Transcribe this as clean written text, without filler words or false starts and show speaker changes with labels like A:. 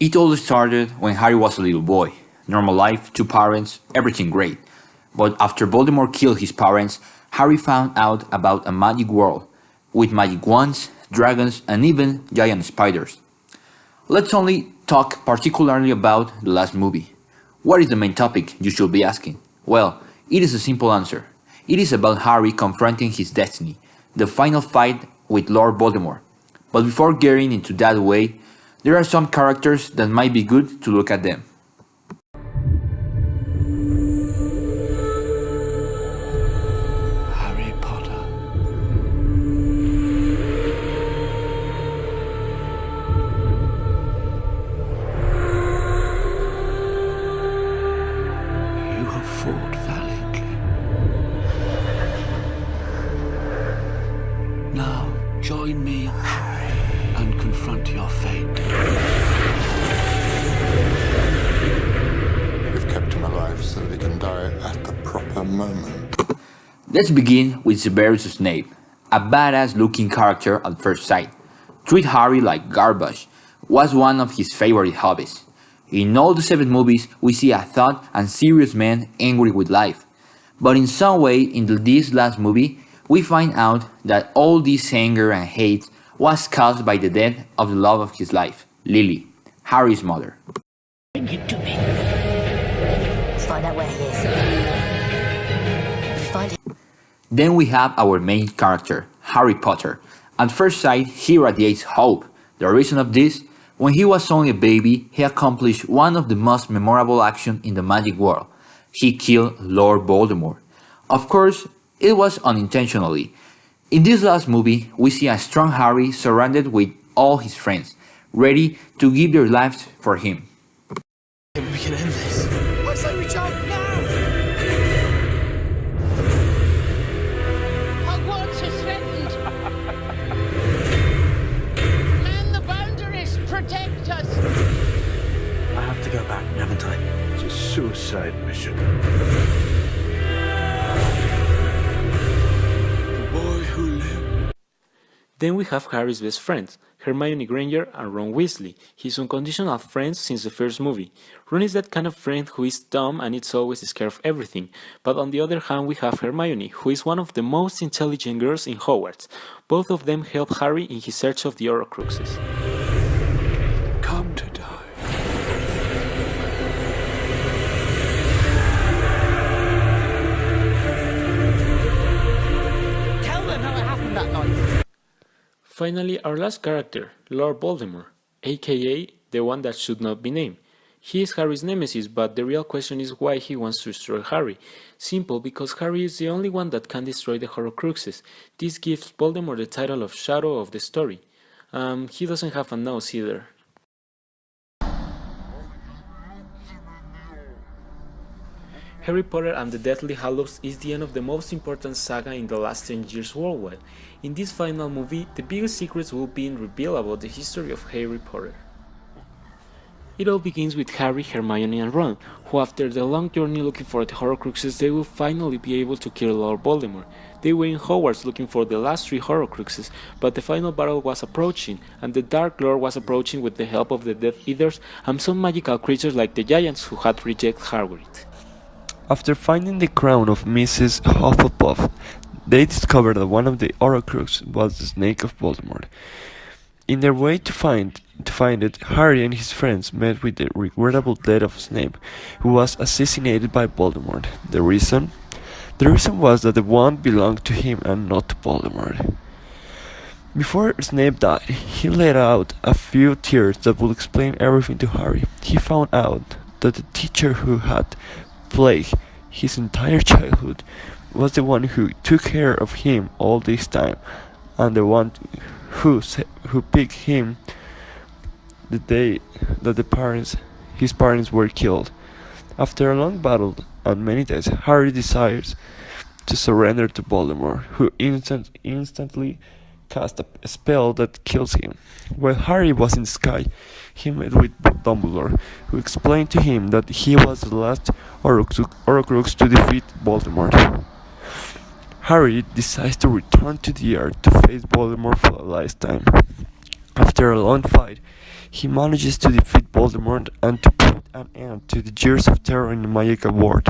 A: It all started when Harry was a little boy. Normal life, two parents, everything great. But after Voldemort killed his parents, Harry found out about a magic world, with magic wands, dragons, and even giant spiders. Let's only talk particularly about the last movie. What is the main topic, you should be asking? Well, it is a simple answer. It is about Harry confronting his destiny, the final fight with Lord Voldemort. But before getting into that way, there are some characters that might be good to look at them.
B: Harry Potter. You have fought valiantly. Now join me and confront your fate.
C: We've kept him alive so that he can die at the proper moment.
A: Let's begin with Severus Snape, a badass looking character at first sight. Treat Harry like garbage was one of his favorite hobbies. In all the 7 movies, we see a thought and serious man angry with life. But in some way, in this last movie, we find out that all this anger and hate was caused by the death of the love of his life, Lily, Harry's mother.
D: Bring him to me. Let's find out where he is. Let's find him.
A: Then we have our main character, Harry Potter. At first sight, he radiates hope. The reason of this? When he was only a baby, he accomplished one of the most memorable actions in the magic world. He killed Lord Voldemort. Of course, it was unintentionally. In this last movie, we see a strong Harry surrounded with all his friends, ready to give their lives for him.
B: We can end this.
E: I say we jump now!
F: Hogwarts is threatened. Man the boundaries, protect us.
B: I have to go back, haven't I?
E: It's a suicide mission. The boy who lived.
G: Then we have Harry's best friends, Hermione Granger and Ron Weasley, his unconditional friends since the first movie. Ron is that kind of friend who is dumb and is always scared of everything, but on the other hand we have Hermione, who is one of the most intelligent girls in Hogwarts. Both of them help Harry in his search of the Horcruxes.
E: Come to die.
F: Tell them how it happened that night.
G: Finally, our last character, Lord Voldemort, aka the one that should not be named. He is Harry's nemesis, but the real question is why he wants to destroy Harry. Simple, because Harry is the only one that can destroy the Horcruxes. This gives Voldemort the title of Shadow of the Story. He doesn't have a nose either. Harry Potter and the Deathly Hallows is the end of the most important saga in the last 10 years worldwide. In this final movie, the biggest secrets will be revealed about the history of Harry Potter. It all begins with Harry, Hermione and Ron, who after the long journey looking for the Horcruxes, they will finally be able to kill Lord Voldemort. They were in Hogwarts looking for the last 3 Horcruxes, but the final battle was approaching, and the Dark Lord was approaching with the help of the Death Eaters and some magical creatures like the Giants who had rejected Hagrid.
H: After finding the crown of Mrs. Hufflepuff, they discovered that one of the Horcruxes was the snake of Voldemort. In their way to find it, Harry and his friends met with the regrettable death of Snape, who was assassinated by Voldemort. The reason? The reason was that the wand belonged to him and not to Voldemort. Before Snape died, he let out a few tears that would explain everything to Harry. He found out that the teacher who had plagued his entire childhood was the one who took care of him all this time, and the one who picked him the day that his parents were killed. After a long battle and many deaths, Harry decides to surrender to Voldemort, who instantly cast a spell that kills him. While Harry was in the sky, he met with Dumbledore, who explained to him that he was the last Horcrux to defeat Voldemort. Harry decides to return to the Earth to face Voldemort for the last time. After a long fight, he manages to defeat Voldemort Voldemort and to put an end to the years of terror in the magical world.